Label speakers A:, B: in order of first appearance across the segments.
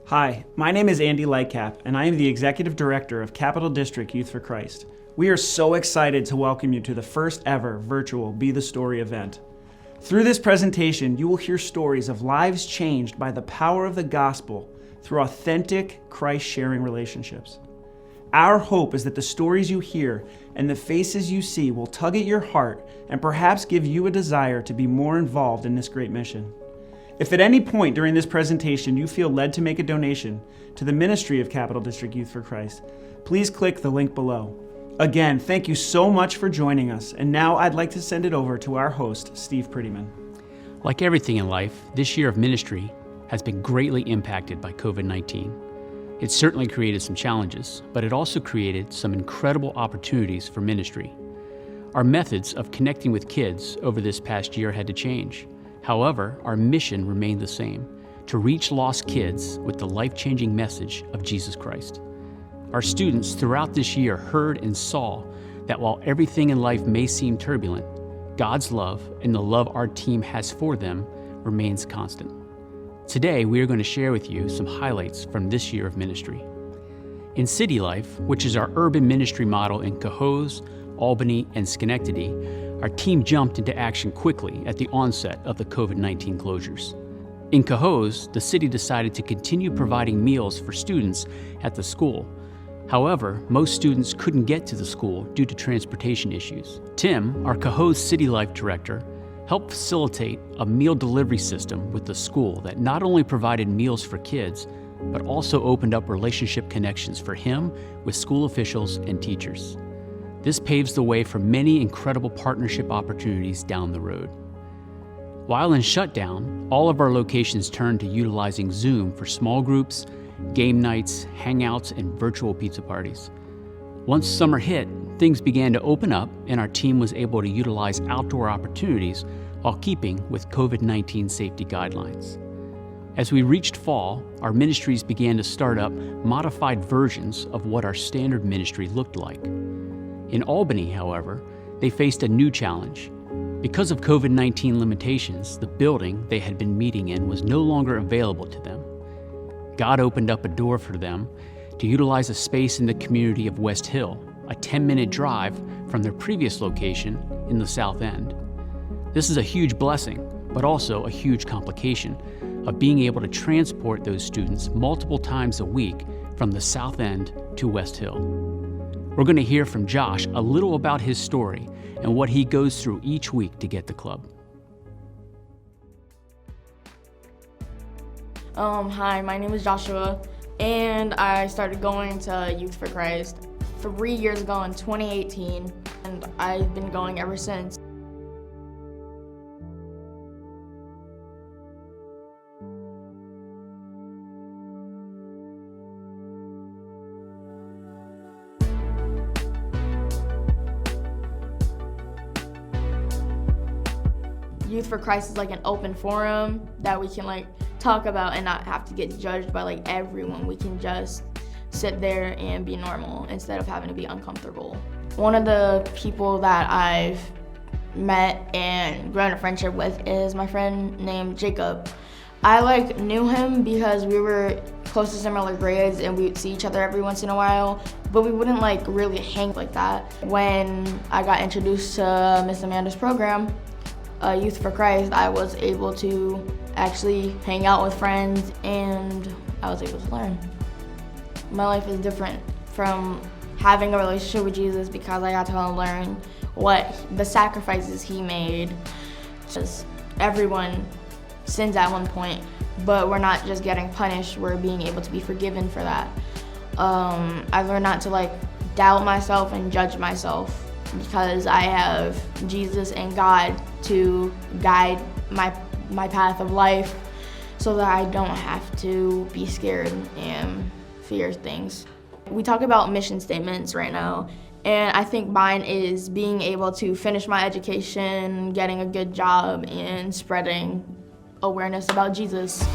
A: Hi, my name is Andy Lightcap, and I am the Executive Director of Capital District Youth for Christ. We are so excited to welcome you to the first ever virtual Be the Story event. Through this presentation, you will hear stories of lives changed by the power of the gospel through authentic, Christ-sharing relationships. Our hope is that the stories you hear and the faces you see will tug at your heart and perhaps give you a desire to be more involved in this great mission. If at any point during this presentation you feel led to make a donation to the ministry of Capital District Youth for Christ, please click the link below. Again, thank you so much for joining us, and now I'd like to send it over to our host, Steve Prettyman.
B: Like everything in life, this year of ministry has been greatly impacted by COVID-19. It certainly created some challenges, but it also created some incredible opportunities for ministry. Our methods of connecting with kids over this past year had to change. However, our mission remained the same, to reach lost kids with the life-changing message of Jesus Christ. Our students throughout this year heard and saw that while everything in life may seem turbulent, God's love and the love our team has for them remains constant. Today, we are going to share with you some highlights from this year of ministry. In City Life, which is our urban ministry model in Cohoes, Albany, and Schenectady, our team jumped into action quickly at the onset of the COVID-19 closures. In Cohoes, the city decided to continue providing meals for students at the school. However, most students couldn't get to the school due to transportation issues. Tim, our Cohoes City Life director, helped facilitate a meal delivery system with the school that not only provided meals for kids, but also opened up relationship connections for him with school officials and teachers. This paves the way for many incredible partnership opportunities down the road. While in shutdown, all of our locations turned to utilizing Zoom for small groups, game nights, hangouts, and virtual pizza parties. Once summer hit, things began to open up and our team was able to utilize outdoor opportunities while keeping with COVID-19 safety guidelines. As we reached fall, our ministries began to start up modified versions of what our standard ministry looked like. In Albany, however, they faced a new challenge. Because of COVID-19 limitations, the building they had been meeting in was no longer available to them. God opened up a door for them to utilize a space in the community of West Hill, a 10-minute drive from their previous location in the South End. This is a huge blessing, but also a huge complication of being able to transport those students multiple times a week from the South End to West Hill. We're going to hear from Josh a little about his story and what he goes through each week to get to club.
C: Hi, my name is Joshua, and I started going to Youth for Christ 3 years ago in 2018, and I've been going ever since. Youth for Christ is like an open forum that we can talk about and not have to get judged by everyone. We can just sit there and be normal instead of having to be uncomfortable. One of the people that I've met and grown a friendship with is my friend named Jacob. I knew him because we were close to similar grades and we would see each other every once in a while, but we wouldn't really hang like that. When I got introduced to Miss Amanda's program, Youth for Christ, I was able to actually hang out with friends and I was able to learn. My life is different from having a relationship with Jesus because I got to learn what the sacrifices he made. Just everyone sins at one point, but we're not just getting punished, we're being able to be forgiven for that. I learned not to doubt myself and judge myself because I have Jesus and God to guide my path of life so that I don't have to be scared and fear things. We talk about mission statements right now, and I think mine is being able to finish my education, getting a good job, and spreading awareness about Jesus.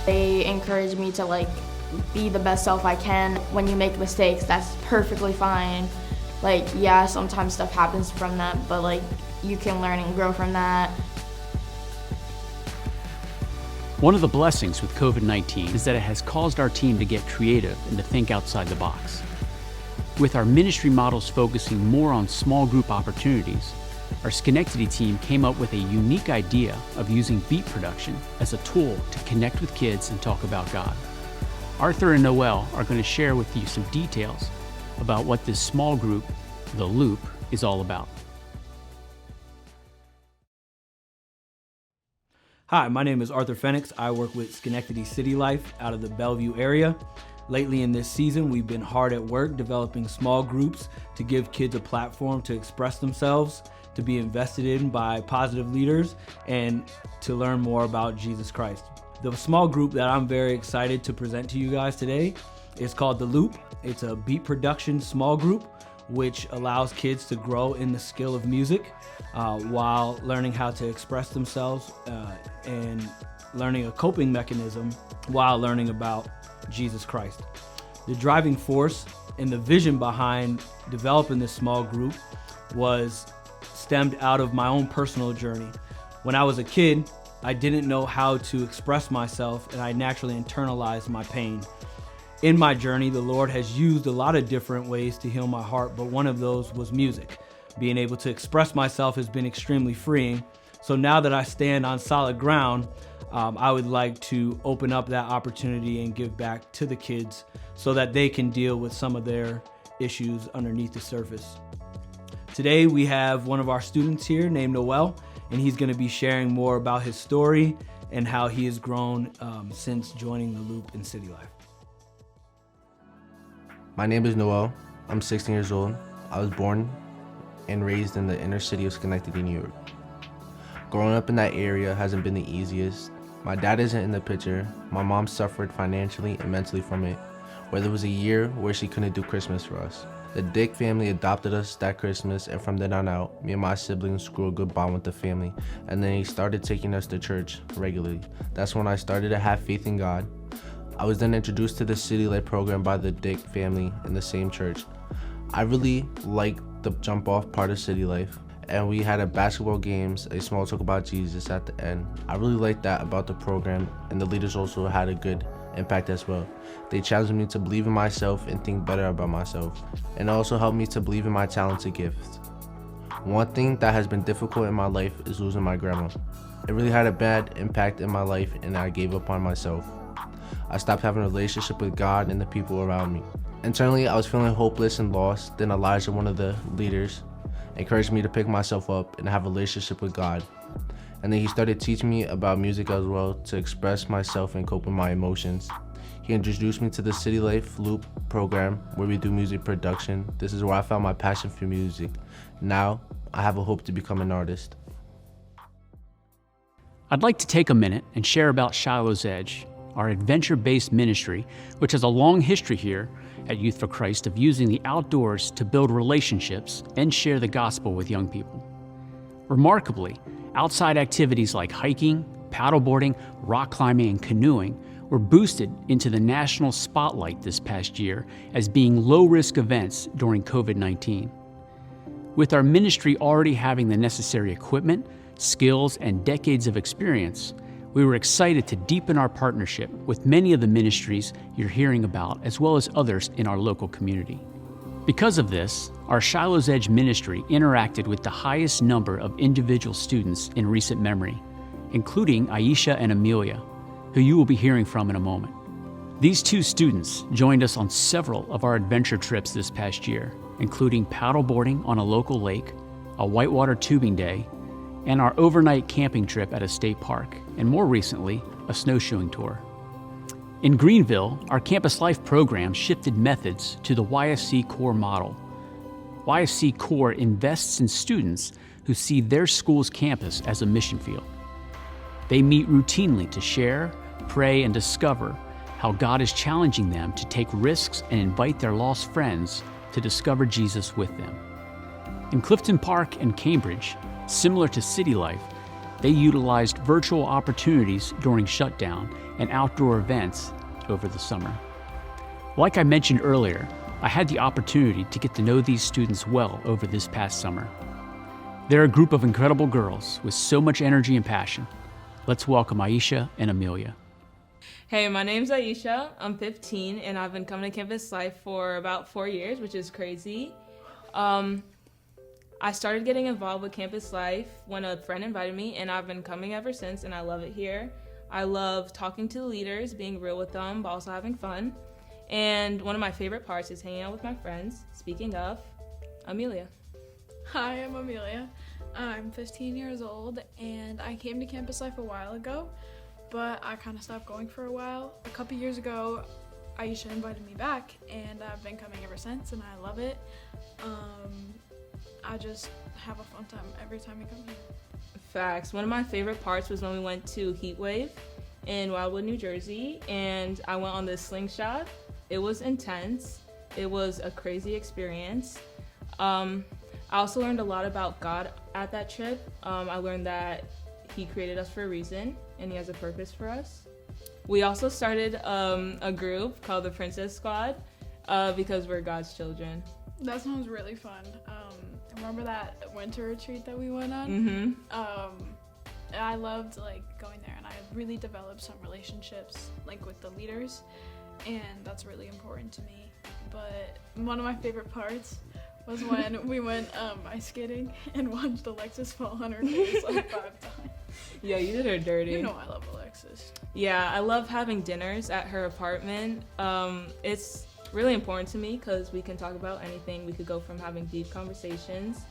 C: They encourage me to like be the best self I can. When you make mistakes, that's perfectly fine. Like, yeah, sometimes stuff happens from that, but like you can learn and grow from that.
B: One of the blessings with COVID-19 is that it has caused our team to get creative and to think outside the box. With our ministry models focusing more on small group opportunities, our Schenectady team came up with a unique idea of using beat production as a tool to connect with kids and talk about God. Arthur and Noelle are going to share with you some details about what this small group, The Loop, is all about.
D: Hi, my name is Arthur Fenix. I work with Schenectady City Life out of the Bellevue area. Lately in this season, we've been hard at work developing small groups to give kids a platform to express themselves, to be invested in by positive leaders, and to learn more about Jesus Christ. The small group that I'm very excited to present to you guys today is called The Loop. It's a beat production small group which allows kids to grow in the skill of music while learning how to express themselves and learning a coping mechanism while learning about Jesus Christ. The driving force and the vision behind developing this small group was stemmed out of my own personal journey. When I was a kid, I didn't know how to express myself, and I naturally internalized my pain. In my journey, the Lord has used a lot of different ways to heal my heart, but one of those was music. Being able to express myself has been extremely freeing. So now that I stand on solid ground, I would like to open up that opportunity and give back to the kids so that they can deal with some of their issues underneath the surface. Today we have one of our students here named Noelle, and he's going to be sharing more about his story and how he has grown since joining the Loop in City Life.
E: My name is Noelle. I'm 16 years old. I was born and raised in the inner city of Schenectady, New York. Growing up in that area hasn't been the easiest. My dad isn't in the picture. My mom suffered financially and mentally from it, where there was a year where she couldn't do Christmas for us. The Dick family adopted us that Christmas, and from then on out, me and my siblings grew a good bond with the family, and then he started taking us to church regularly. That's when I started to have faith in God. I was then introduced to the City Life program by the Dick family in the same church. I really liked the jump off part of City Life, and we had a basketball games, a small talk about Jesus at the end. I really liked that about the program, and the leaders also had a good impact as well. They challenged me to believe in myself and think better about myself, and also helped me to believe in my talents and gifts. One thing that has been difficult in my life is losing my grandma. It really had a bad impact in my life, and I gave up on myself. I stopped having a relationship with God and the people around me. Internally, I was feeling hopeless and lost. Then Elijah, one of the leaders, encouraged me to pick myself up and have a relationship with God. And then he started teaching me about music as well, to express myself and cope with my emotions. He introduced me to the City Life Loop program, where we do music production. This is where I found my passion for music. Now, I have a hope to become an artist.
B: I'd like to take a minute and share about Shilohs Edge, our adventure-based ministry, which has a long history here at Youth for Christ of using the outdoors to build relationships and share the gospel with young people. Remarkably, outside activities like hiking, paddleboarding, rock climbing, and canoeing were boosted into the national spotlight this past year as being low-risk events during COVID-19. With our ministry already having the necessary equipment, skills, and decades of experience, we were excited to deepen our partnership with many of the ministries you're hearing about, as well as others in our local community. Because of this, our Shilohs Edge ministry interacted with the highest number of individual students in recent memory, including Aisha and Amelia, who you will be hearing from in a moment. These two students joined us on several of our adventure trips this past year, including paddleboarding on a local lake, a whitewater tubing day, and our overnight camping trip at a state park, and more recently, a snowshoeing tour. In Greenville, our Campus Life program shifted methods to the YFC Core model. YFC Core invests in students who see their school's campus as a mission field. They meet routinely to share, pray, and discover how God is challenging them to take risks and invite their lost friends to discover Jesus with them. In Clifton Park and Cambridge, similar to City Life, they utilized virtual opportunities during shutdown and outdoor events over the summer. Like I mentioned earlier, I had the opportunity to get to know these students well over this past summer. They're a group of incredible girls with so much energy and passion. Let's welcome Aisha and Amelia.
F: Hey, my name's Aisha. I'm 15, and I've been coming to Campus Life for about 4 years, which is crazy. I started getting involved with Campus Life when a friend invited me, and I've been coming ever since, and I love it here. I love talking to the leaders, being real with them, but also having fun. And one of my favorite parts is hanging out with my friends. Speaking of, Amelia.
G: Hi, I'm Amelia. I'm 15 years old, and I came to Campus Life a while ago, but I kind of stopped going for a while. A couple years ago, Aisha invited me back, and I've been coming ever since, and I love it. I just have a fun time every time we come here.
F: Facts. One of my favorite parts was when we went to Heat Wave in Wildwood, New Jersey, and I went on this slingshot. It was intense. It was a crazy experience. I also learned a lot about God at that trip. I learned that He created us for a reason, and He has a purpose for us. We also started a group called the Princess Squad because we're God's children.
G: That sounds really fun. Remember that winter retreat that we went on?
F: Mm-hmm.
G: I loved going there, and I really developed some relationships with the leaders, and that's really important to me. But one of my favorite parts was when we went ice skating and watched Alexis fall on her face 5 times.
F: Yeah, you did her dirty.
G: You know I love Alexis.
F: Yeah, I love having dinners at her apartment. It's really important to me because we can talk about anything. We could go from having deep conversations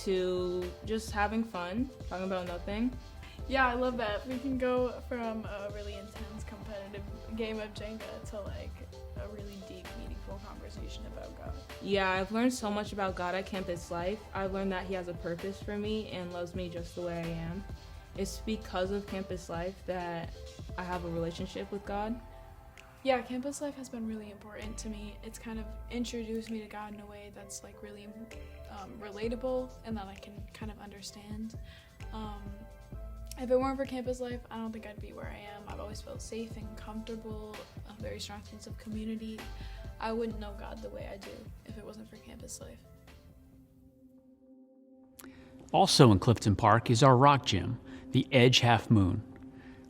F: to just having fun, talking about nothing.
G: Yeah, I love that. We can go from a really intense competitive game of Jenga to a really deep, meaningful conversation about God.
F: Yeah, I've learned so much about God at Campus Life. I've learned that He has a purpose for me and loves me just the way I am. It's because of Campus Life that I have a relationship with God.
G: Yeah, Campus Life has been really important to me. It's kind of introduced me to God in a way that's really relatable and that I can kind of understand. If it weren't for Campus Life, I don't think I'd be where I am. I've always felt safe and comfortable, a very strong sense of community. I wouldn't know God the way I do if it wasn't for Campus Life.
B: Also in Clifton Park is our rock gym, the Edge Half Moon.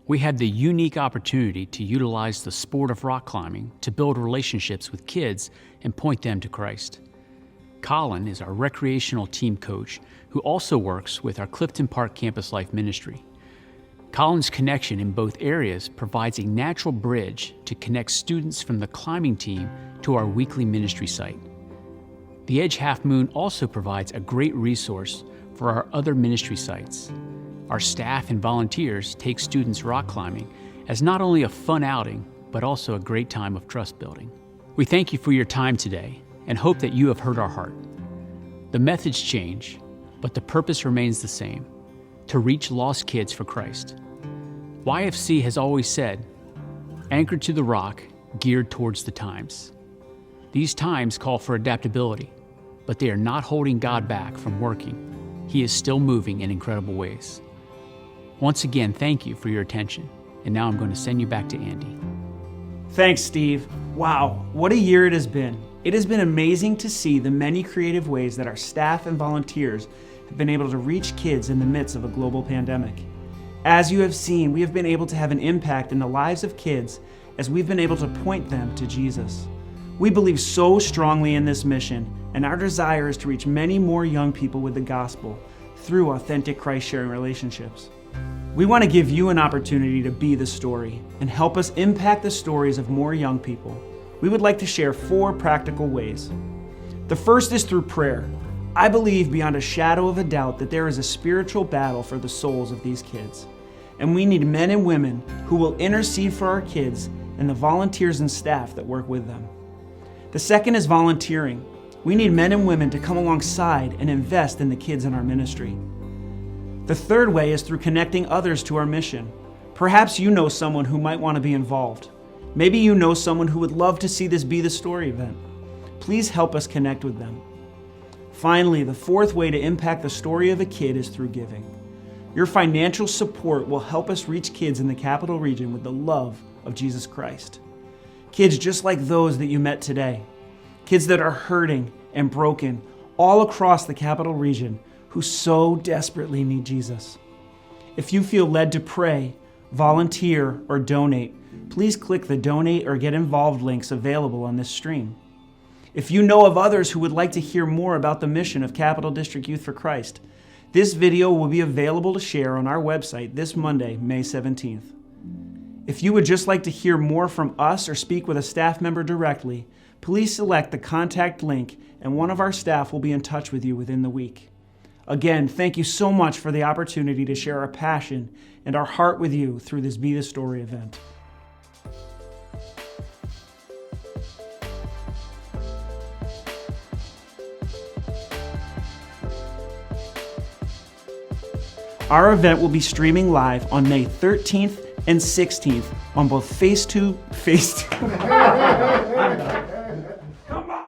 B: We had the unique opportunity to utilize the sport of rock climbing to build relationships with kids and point them to Christ. Colin is our recreational team coach who also works with our Clifton Park Campus Life ministry. Colin's connection in both areas provides a natural bridge to connect students from the climbing team to our weekly ministry site. The Edge Half Moon also provides a great resource for our other ministry sites. Our staff and volunteers take students rock climbing as not only a fun outing, but also a great time of trust building. We thank you for your time today and hope that you have heard our heart. The methods change, but the purpose remains the same, to reach lost kids for Christ. YFC has always said, anchored to the rock, geared towards the times. These times call for adaptability, but they are not holding God back from working. He is still moving in incredible ways. Once again, thank you for your attention. And now I'm going to send you back to Andy.
A: Thanks, Steve. Wow, what a year it has been. It has been amazing to see the many creative ways that our staff and volunteers have been able to reach kids in the midst of a global pandemic. As you have seen, we have been able to have an impact in the lives of kids as we've been able to point them to Jesus. We believe so strongly in this mission, and our desire is to reach many more young people with the gospel through authentic Christ-sharing relationships. We want to give you an opportunity to be the story and help us impact the stories of more young people. We would like to share 4 practical ways. The first is through prayer. I believe beyond a shadow of a doubt that there is a spiritual battle for the souls of these kids, and we need men and women who will intercede for our kids and the volunteers and staff that work with them. The second is volunteering. We need men and women to come alongside and invest in the kids in our ministry. The third way is through connecting others to our mission. Perhaps you know someone who might want to be involved. Maybe you know someone who would love to see this Be the Story event. Please help us connect with them. Finally, the fourth way to impact the story of a kid is through giving. Your financial support will help us reach kids in the Capital Region with the love of Jesus Christ. Kids just like those that you met today. Kids that are hurting and broken all across the Capital Region who so desperately need Jesus. If you feel led to pray, volunteer, or donate, please click the donate or get involved links available on this stream. If you know of others who would like to hear more about the mission of Capital District Youth for Christ, this video will be available to share on our website this Monday, May 17th. If you would just like to hear more from us or speak with a staff member directly, please select the contact link and one of our staff will be in touch with you within the week. Again, thank you so much for the opportunity to share our passion and our heart with you through this Be the Story event. Our event will be streaming live on May 13th and 16th on both FaceTube.